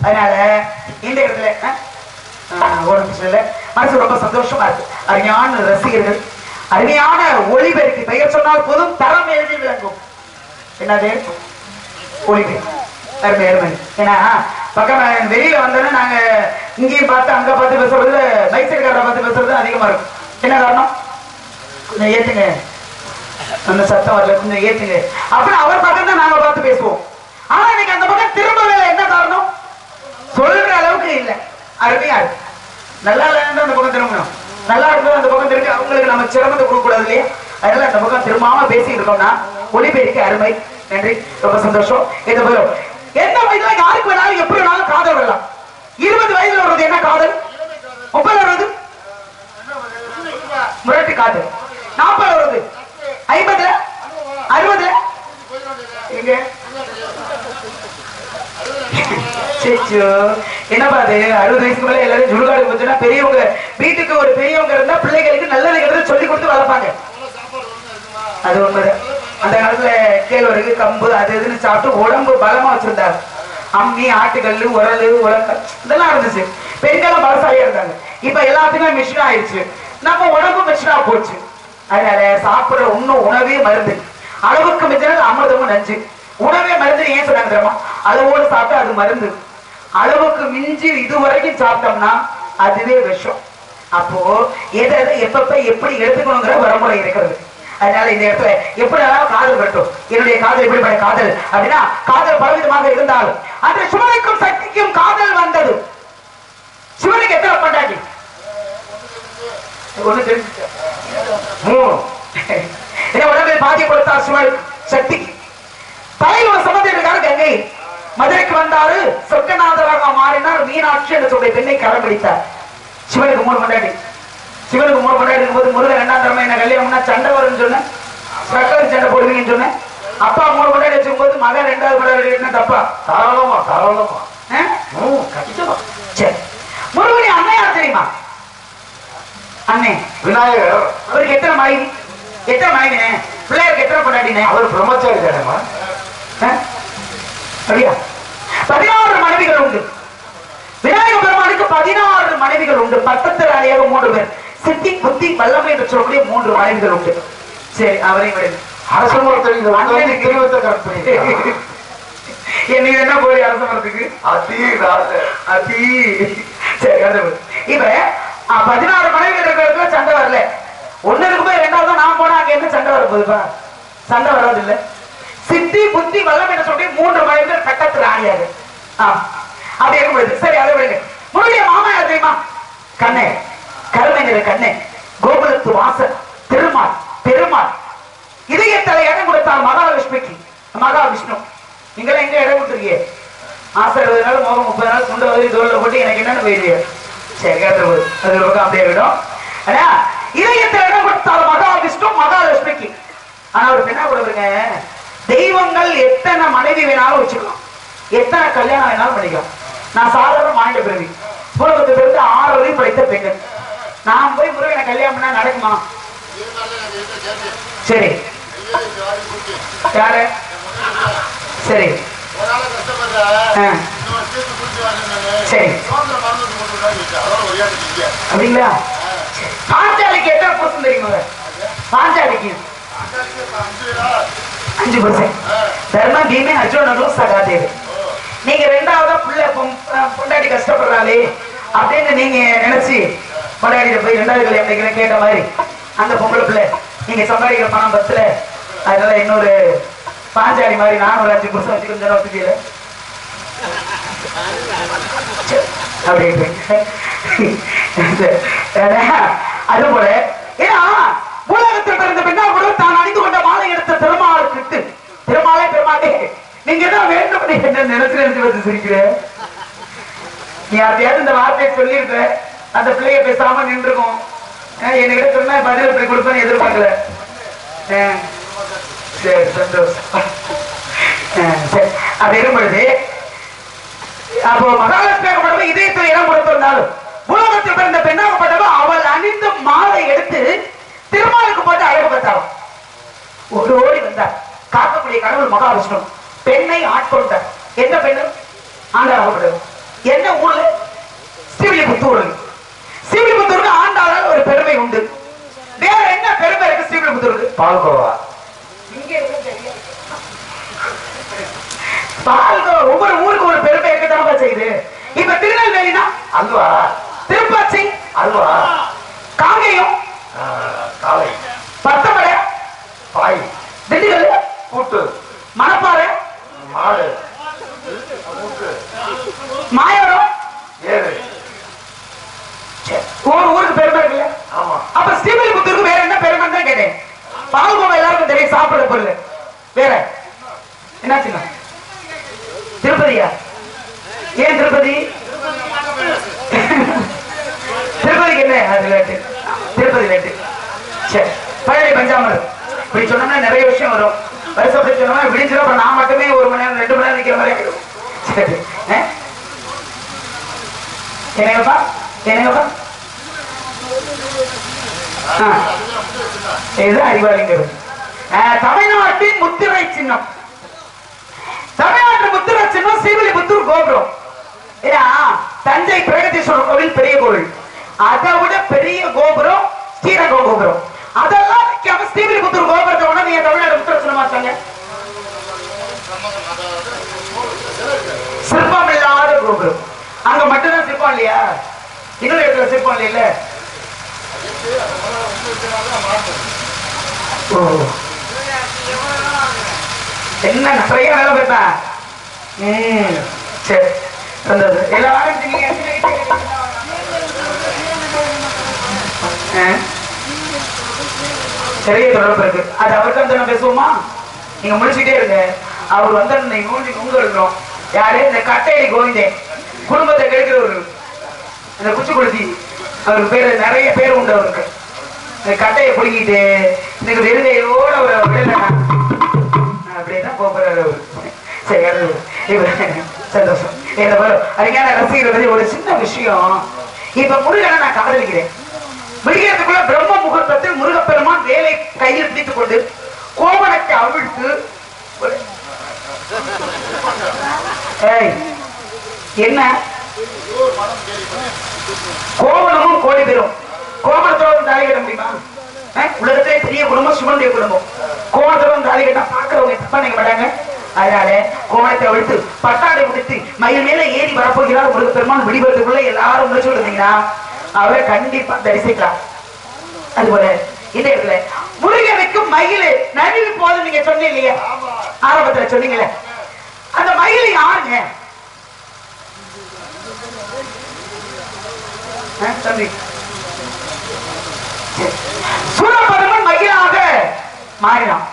அதனால இந்த இடத்துல ஒரு நிமிஷம் மனசு ரொம்ப சந்தோஷமா இருக்கு. அருமையான ரசிகர்கள், அருமையான ஒளிபெருக்கி, பெயர் சொன்னால் போதும் தரம் எழுதி விளங்கும். என்னது ஒளிபெருக்கி, அருமை அருமை. ஏன்னா பக்கம் வெளியில வந்தோன்னா நாங்க இங்கேயும் பார்த்து அங்க பார்த்து பேசுறது, மைசூர்காரரை பார்த்து பேசுறது அதிகமா இருக்கும். என்ன காரணம்? கொஞ்சம் ஏத்துங்க, அந்த சத்தம் வரல, கொஞ்சம் ஏத்துங்க அப்படின்னு அவர் பக்கம் தான் நாங்க பார்த்து பேசுவோம். ஆனா இன்னைக்கு அந்த பக்கம் திரும்பவே என்ன காரணம்? சொல்ற அளவுக்கு இல்ல. அருமையா இருக்கு. நல்லா இல்லைன்னு அந்த பக்கம் திரும்பணும், நல்லா இருக்கிறது அந்த பக்கம் திரும்பி அவங்களுக்கு நம்ம சிரமத்தை கொடுக்க கூடாது இல்லையா? அதனால அந்த பக்கம் திரும்பாம பேசிட்டு இருக்கோம்னா ஒளிபெருக்கி அருமை. நன்றி, ரொம்ப சந்தோஷம். இந்த போதும் எந்த வயதுல யாருக்கு வேணாலும் எப்படி வேணாலும் காதல் வரலாம். 20 வயதுல வருவது என்ன காதல்? 30 வருவது முரட்டு காதல். 40 வருவது, 50, 60 எங்க என்னப்பா அது? 60 வயசுக்கு மேல எல்லாரும் சுடுகாடு போச்சுன்னா பெரியவங்க வீட்டுக்கு ஒரு பெரியவங்க இருந்தா பிள்ளைகளுக்கு நல்லது கெட்டது சொல்லி கொடுத்து வளர்ப்பாங்க. அது உண்மைதான். அந்த காலத்துல கேழ்வரகு கம்பு அது இதுன்னு சாப்பிட்டு உடம்பு பலமா வச்சிருந்தாங்க. அம்மி, ஆட்டுக்கல்லு, உரலு, உலக இதெல்லாம் இருந்துச்சு. பெண்களும் பலசாலியா இருந்தாங்க. இப்ப எல்லாத்துக்குமே மிஷின் ஆயிடுச்சு. நம்ம உடம்பு மிஷினா போச்சு. அதனால சாப்பிடுற இன்னும் உணவே மருந்து. அளவுக்கு மிஞ்சினது அமிர்தமும் நஞ்சு. உணவே மருந்து ஏன் சொன்னாங்க தெரியுமா? அளவோடு சாப்பிட்டா அது மருந்து. அளவுக்கு மிஞ்சி இதுவரைக்கும் சாப்பிட்டோம்னா அதுவே விஷம். அப்போ எதை எப்பப்ப எப்படி எடுத்துக்கணுங்கிற வரமுறை இருக்கிறது. அதனால இந்த இடத்துல எப்படியாவது காதல் வரட்டும். என்னுடைய காதல் எப்படிப்பட்ட காதல் அப்படின்னா, காதல் பலவிதமாக இருந்தாலும் அந்த சிவனுக்கும் சக்திக்கும் காதல் வந்தது. சிவனுக்கு எத்தனை பண்டாட்டி? ஒண்ணு தெரிஞ்சு 3. என்ன உடம்பில் பாதி கொடுத்தா சிவனுக்கு சக்திக்கு. தலையோட சம்பந்தத்திற்காக கங்கை மதுரைக்கு வந்தாரு. சொர்க்கநாதராக மாறினார். மீனாட்சி என்று சொல்ற பெண்ணை கரம் பிடித்தார். சிவனுக்கு 3 பண்டாட்டி. சிவனுக்கு 3 பண்டாட்டி இருக்கும்போது முருகன் 2ஆம் தரமா என்ன கல்யாணம்னா சண்டை வரும்னு சொன்னேன். சக்கரை சண்டை போடுவீங்கன்னு சொன்னேன். அப்பா 3 பண்டாட்டி வச்சுக்கும்போது மகன் 2வது பண்டாட்டி தப்பா? தாராளமா தாராளமா சரி. முருகன் அண்ணன் தெரியுமா? அண்ணே விநாயகர். அவருக்கு எத்தனை மனைவி? எத்தனை மனைவினே? பிள்ளையருக்கு எத்தனை பண்டாட்டினே? அவர் பிரம்மச்சாரி தானேமா? அப்படியா? 16 மனைவிகள் உண்டு. விநாயக பெருமானுக்கு 16 மனைவிகள் உண்டு. பட்டத்து ராணியாக 3 பேர். சித்தி, புத்தி, வல்லமை என்று சொல்லக்கூடிய 3 மனைவிகள் உண்டு. சரி, அவரையும் விடுங்க. அரசமரம் என்ன என்ன போய் அரசமரத்துக்கு அதி. சரி, இப்ப 16 மனைவிகள் இருக்கிறதுல சண்டை வரல. ஒண்ணு இருக்கும்போது 2வது நான் போனா அங்க என்ன சண்டை வர போகுதுப்பா? சண்டை வராது இல்ல. சித்தி, புத்தி, வல்லம் என்று சொல்லி 3 மனைவிகள் கட்டத்து ராணியாக. அப்படி இருக்கும்போது சரி, அதை விடுங்க. முருடைய மாமா யார் தெரியுமா? கண்ணே, கருணைங்கிற கண்ணே, கோகுலத்து வாசல், திருமால், பெருமாள். இதயத்தலை இடம் கொடுத்தார் மகாலட்சுமிக்கு. மகாவிஷ்ணு நீங்கள எங்க இடம் கொடுத்துருக்கீங்க? ஆசை 20 நாள், மோகம் 30 நாள், குண்டு வதறி தோல்ல போட்டு எனக்கு என்னன்னு போயிடுவீங்க. சரி, கேட்டு அது ஒரு பக்கம் அப்படியே விடும். ஆனா இதயத்தில் இடம் கொடுத்தார் மகாவிஷ்ணு மகாலட்சுமிக்கு. ஆனா ஒரு பெண்ணா கொடுக்குறீங்க. தெய்வங்கள் எத்தனை மனைவி வேணாலும் வச்சுக்கலாம், எத்தனை கல்யாணம் வேணாலும் பண்ணிக்கலாம். நான் சாதாரண மாநில பிறவி, உலகத்தை பிறகு 6 வரையும் படித்த பெண்கள். நான் போய் முருகனை கல்யாணம் பண்ணா நடக்குமா? சரி, யாரு? சரி சரி, அப்படிங்களா? பாஞ்சாலிக்கு எத்தனை புருஷன் தெரியுமா? பாஞ்சாலிக்கு 5%. தர்மம், பீமே, அர்ஜுனனும் சகாதேவி. நீங்க 2வது பிள்ளை பொண்டாடி கஷ்டப்படுறாளே அப்படின்னு நீங்க நினைச்சு பொண்டாடியில போய் 2வது கல்யாணம் கேட்ட மாதிரி அந்த பொம்பளை பிள்ளை நீங்க சம்பாதிக்கிற பணம் 10ல, அதனால இன்னொரு பாஞ்சாலி மாதிரி நான் ஒரு 5 புருஷன் வச்சுக்கணும் ஒத்துக்கல அது போல. ஏன்னா உலகத்தில் பிறந்த பெண்ணா கூட தான் அணிந்து கொண்ட மாலை எடுத்த திருமாலுக்கு திருமாலே பெருமாளே நீங்க என்ன வேண்டும் என்ன நினைச்சு வச்சு சிரிக்கிற? நீ யார்த்தையாவது இந்த வார்த்தையை சொல்லியிருக்க, அந்த பிள்ளைய பேசாம நின்றுக்கும். என்கிட்ட சொன்னா பதில் இப்படி கொடுப்பேன்னு எதிர்பார்க்கல. சரி, சந்தோஷம். சரி, அப்படி இருக்கும்பொழுது அப்போ மகாலட்சுமி இதயத்தில் இடம் கொடுத்திருந்தாலும் உலகத்தில் பிறந்த பெண்ணாகப்பட்டவ அவள் அணிந்து மாலை எடுத்து திருமாலுக்கு போட்டு அழகு பார்த்தாலும் ஓடி வந்தார். காக்க ஆளக்கூடிய கடவுள் மகாவிஷ்ணு பெண்ணை ஆட்கொண்ட எந்த பெண்ணு ஆண்டாளர் என்ன ஊர்ல ஸ்ரீவில்லிபுத்தூர். ஸ்ரீவில்லிபுத்தூருக்கு ஆண்டாளால் ஒரு பெருமை உண்டு. வேற என்ன பெருமை இருக்கு ஸ்ரீவில்லிபுத்தூருக்கு? பால்கோவா. பால்கோவா ஒவ்வொரு ஊருக்கு ஒரு பெருமை இருக்கத்தான் செய்யுது. இப்ப திருநெல்வேலினா அல்வா, திருப்பாச்சி அல்வா, காங்கேயம் காலை, பத்தமடை பாய், திண்டுக்கல் கூட்டு, மணப்பாறை மாடு, மாயோரம் ஏறு. ஒவ்வொரு ஊருக்கு பெருமை இருக்குல்ல. அப்ப ஸ்ரீவில்லிபுத்தூருக்கு வேற என்ன பெருமை தான் கேட்டேன். பால்கோவா எல்லாருக்கும் தெரியும், சாப்பிட பொருள். வேற என்னாச்சுங்க? திருப்பதியா? ஏன் திருப்பதி? திருப்பதிக்கு என்ன அது லேட்டு? திருப்பதி லேட்டு. சரி, பழைய பஞ்சாமரம் இப்படி சொன்னோம்னா நிறைய விஷயம் வரும். வருஷப்படி சொன்னோம்னா விடிஞ்சிடும். அப்புறம் நான் மட்டுமே 1 மணி நேரம் 2 மணி நேரம் நிற்கிற மாதிரி ஆகிடும். சரி, என்னங்கப்பா என்னங்கப்பா? இது அறிவாளிங்கிறது. தமிழ்நாட்டின் முத்திரை சின்னம். தமிழ்நாட்டு முத்திரை சின்னம் ஸ்ரீவில்லிபுத்தூர் கோபுரம். ஏன்னா தஞ்சை பிரகதீஸ்வரர் கோவில் பெரிய கோவில், அதை விட பெரிய கோபுரம் ஸ்ரீரங்கம் கோபுரம். அதெல்லாம் நிக்காம ஸ்ரீவில்லிபுத்தூர் கோபுரத்தை உடனே நீங்க தமிழ்நாடு முத்திரை சின்னமா சொன்னாங்க. சிற்பம் இல்லாத கோபுரம். அங்க மட்டும்தான் சிற்பம் இல்லையா? இன்னொரு இடத்துல சிற்பம் இல்ல. என்ன நிறைய வேலை பார்த்தேன். சரி, சந்தோஷம். எல்லாரும் நிறைய தொடர்பு இருக்கு. அது அவருக்கு வந்து பேசுவோமா? நீங்க முடிச்சுட்டே இருங்க. அவர் வந்து உங்க இருக்கிறோம். யாரு? இந்த கட்டையடி கோவிந்தே குடும்பத்தை கெடுக்கிறவரு, இந்த குச்சிக்குடுத்தி, அவருக்கு பேரு நிறைய பேர் உண்டு. அவருக்கு இந்த கட்டையை பிடிக்கிட்டு இன்னைக்கு வெறுங்கையோட ஒரு விடல அப்படியேதான் போறாரு அவரு. சரி, சந்தோஷம். அதுக்கான ரசிகர்கள் ஒரு சின்ன விஷயம். இப்ப முருகனை நான் காதலிக்கிறேன். விடுகிறதுக்குள்ள பிரம்ம முகூர்த்தத்தில் முருகப்பெருமான் வேலை கையில் பிடித்துக் கொண்டு கோவணத்தை அவிழ்த்து என்ன கோவணமும் கோடி பெறும். கோவணத்தோட தாலி கட்ட முடியுமா? உலகத்திலே பெரிய குடும்பம் சிவனுடைய குடும்பம். கோவணத்தோட தாலி கட்டா பாக்குறவங்க தப்பா நினைக்க மாட்டாங்க. அதனால கோவணத்தை அவிழ்த்து பட்டாடை முடித்து மயில் மேல ஏறி வரப்போகிறார் முருகப்பெருமான். விடிவதுக்குள்ள எல்லாரும் முடிச்சு விடுறீங்கன்னா அவரை கண்டிப்பா தரிசிக்கலாம். அதுபோல இந்த இடத்துல முருகனுக்கு மயில் நடுவி போது நீங்க சொன்னீங்க இல்லையா? ஆரம்பத்துல சொன்னீங்களே, அந்த மயில் யாருங்க? சூரபத்மன் மயிலாக மாறினான்.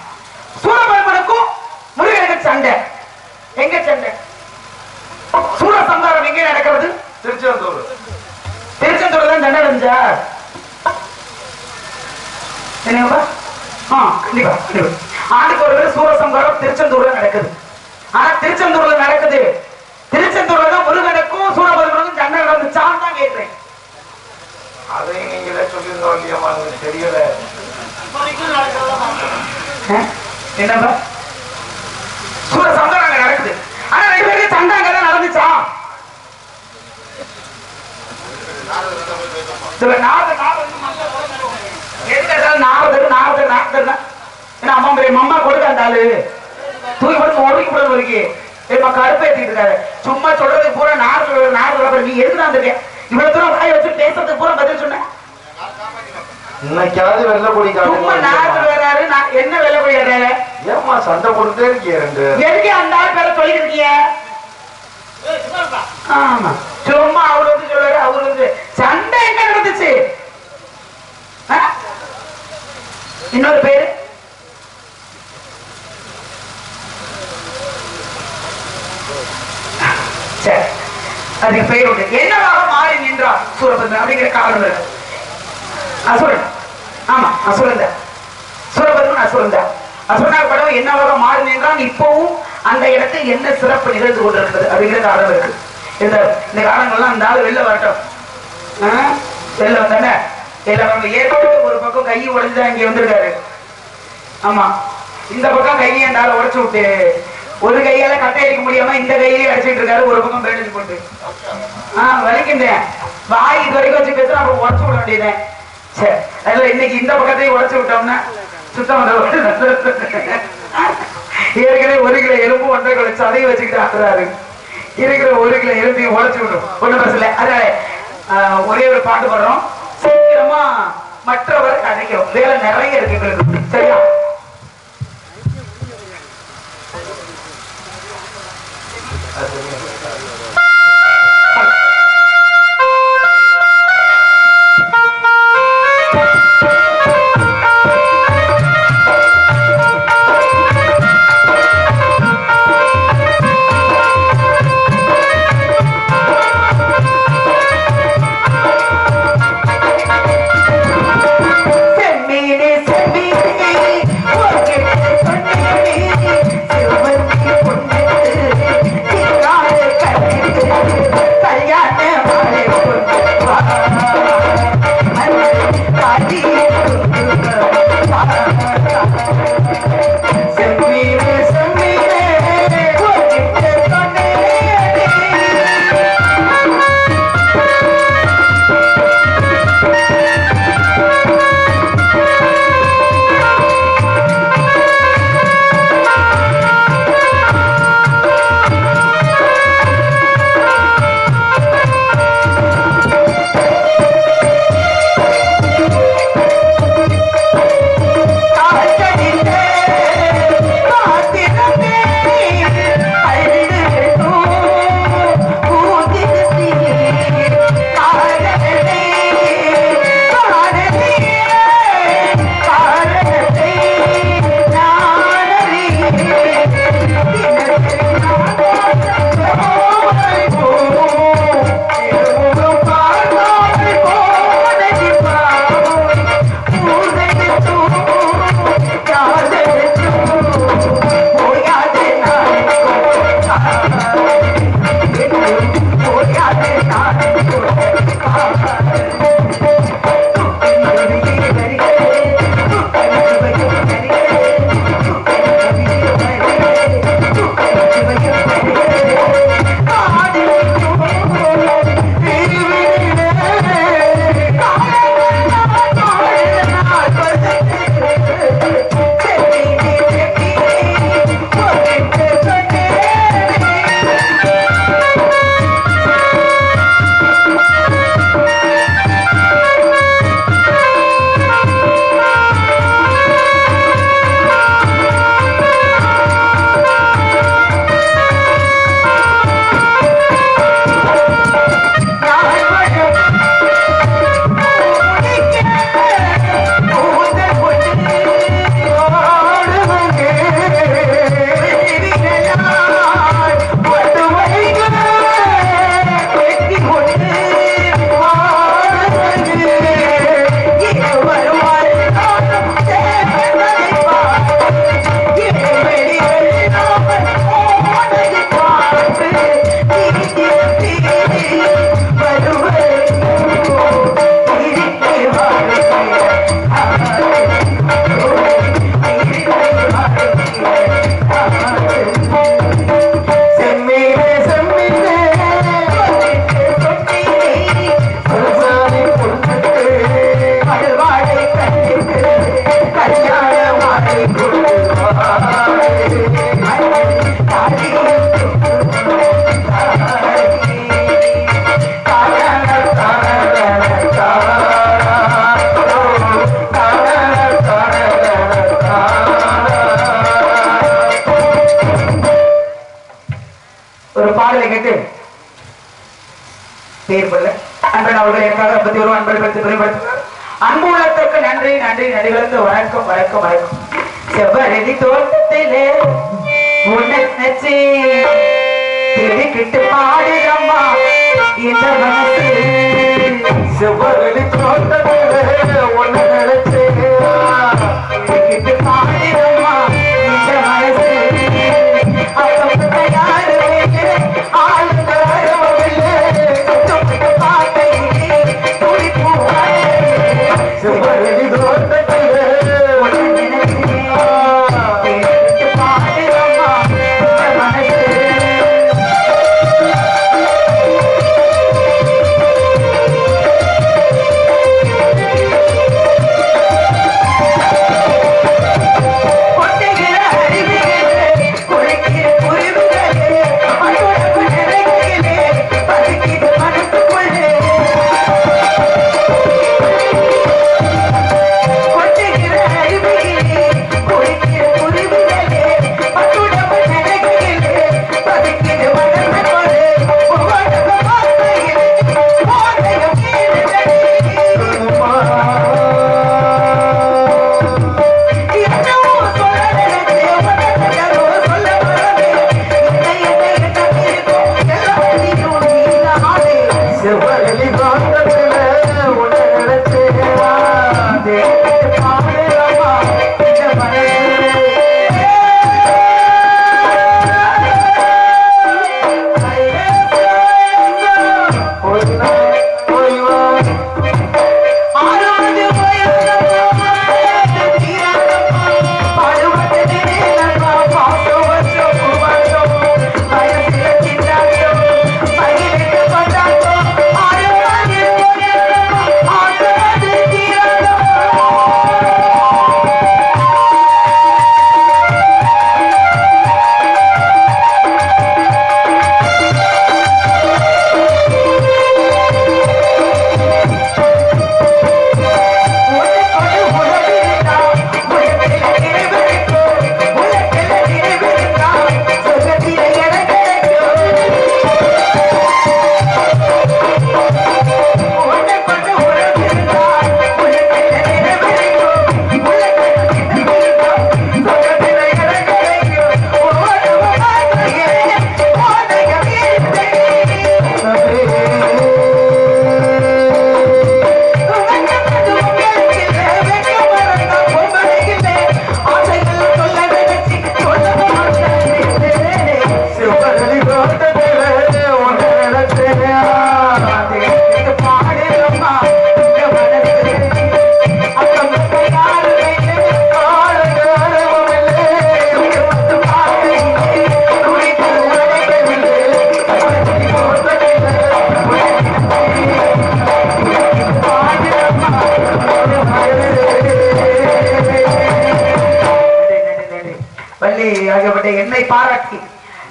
சூரபத்மனுக்கும் முருகனுக்கு சண்டை. எங்க சண்டை? சூரசம்ஹாரம் எங்க நடக்கிறது? திருச்செந்தூர். திருச்செந்தூர் தான் சண்டை நடந்துச்சா? என்னப்பா? கண்டிப்பா கண்டிப்பா. ஆண்டுக்கு ஒரு சூரசம்ஹாரம் திருச்செந்தூர்ல நடக்குது. ஆனா திருச்செந்தூர்ல நடக்குது. திருச்செந்தூர்ல தான் முருகனுக்கும் சூரபத்மனுக்கும் சண்டை நடந்துச்சான்னு தான் கேட்கிறேன். அதை நீங்களே சொல்லியிருந்தோம் இல்லையா? தெரியல. என்னப்பா? சூரசம்ஹாரம் அங்க நடக்குது. ஆனா 2 பேருக்கு சண்டை அங்கதான் நடந்துச்சா? அம்மா கொடுக்க அந்த ஆளு தூக்கி போட்டு ஒடுக்கி போடுறது வரைக்கும் கருப்பு ஏற்றிட்டு இருக்காரு. சும்மா சொல்றதுக்கு பூரா நாடு நீ எதுக்கு வந்திருக்கேன்? இவ்வளவு தூரம் வாய் வச்சு பேசுறதுக்கு பூரா பதில் சொன்னேன். இன்னைக்காவது வெள்ளப்பொடி வர்றாரு. என்ன வெள்ளப்பொடி வர்றாரு? ஏமா சண்டை போட்டுட்டே இருக்கீங்க? எதுக்கு அந்த ஆள் பேர சொல்லிட்டு இருக்கீங்க? ஆமா, சும்மா அவரு வந்து சொல்றாரு. அவரு வந்து சண்டை எங்க நடந்துச்சு? இன்னொரு பேரு சரி, அதுக்கு பெயர் உண்டு. என்னவாக மாறி நின்றார் சூரபத்மன் அப்படிங்கிற காரணம் இருக்கு. அசுரன். ஆமா, அசுரன் தான். சூரபத்மன் அசுரன் தான். அசுரனாக படம் என்னவாக மாறி நின்றான். இப்பவும் அந்த இடத்தில் என்ன சிறப்பு நிகழ்ந்து கொண்டிருக்கிறது அப்படிங்கிற காரணம் இருக்கு. இந்த காரணங்கள்லாம் அந்த ஆள் வெளில வரட்டும். வெளில வந்தானே ஏற்கனவே ஒரு பக்கம் கை உடைஞ்சுதான் இங்க வந்திருக்காரு. ஆமா, இந்த பக்கம் கையாண்டால உடைச்சு விட்டு ஒரு கையால கட்டை அடிக்க முடியாம இந்த கையிலே அடிச்சிட்டு இருக்காரு. ஒரு பக்கம் பேண்டேஜ் போட்டு வலிக்கின்றேன். வாய் இது வரைக்கும் வச்சு பேசுற அப்புறம் உடச்சு விட வேண்டியதேன். சரி, அதுல இன்னைக்கு இந்த பக்கத்தையும் உடைச்சு விட்டோம்னா சுத்தம் ஏற்கனவே 1 கிலோ எலும்பு 1.5 கிலோ சதையை வச்சுக்கிட்டு ஆடுறாரு. இருக்கிற 1 கிலோ எலும்பையும் உடைச்சு விடும். ஒண்ணும் பிரச்சனை. அதனால ஒரே ஒரு பாட்டு பாடுறோம். சீக்கிரமா மற்றவர் அடைக்கிறோம். வேலை நிறைய இருக்கு எங்களுக்கு. சரியா? அன்பு உள்ளத்திற்கு நன்றி நன்றி நடிகளுக்கு வணக்கம் வணக்கம் வணக்கம். செவ்வரளி தோட்டத்திலே உன்னை நினைச்சு திருக்கிட்டு பாடுதம்மா இந்த மனசு. செவ்வரளி தோட்டத்திலே உன்னை நினைச்சு திருக்கிட்டு பாடுதம்மா இந்த மனசு. அப்ப யாரு ஆளுங்க செவ்வரளி தோட்டத்திலே உன்னை நினைச்சு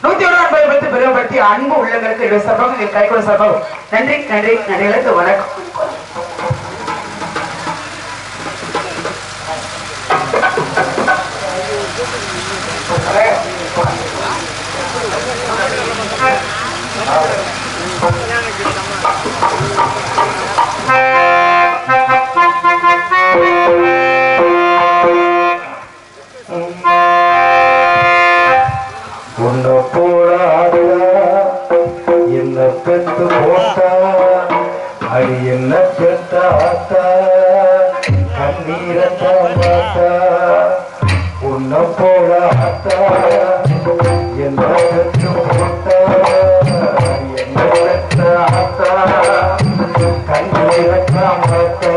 101 பற்றி பெருமைப்படுத்தி அன்பு உள்ளங்களுக்கு என்னுடைய சார்பாக கைகொள்ள சார்பாக நன்றி நன்றி நன்றிகளுக்கு வணக்கம். உன்னை போடாதா என்ன பெத்து போட்டா அடி என்ன பெத்தாத்தா கண்ணீரத்தான் பார்த்தா உன்னை போடாதா என்ன பெத்து போட்டா என்ன பெத்தாத்தா கண்ணீரத்தான் பார்த்தா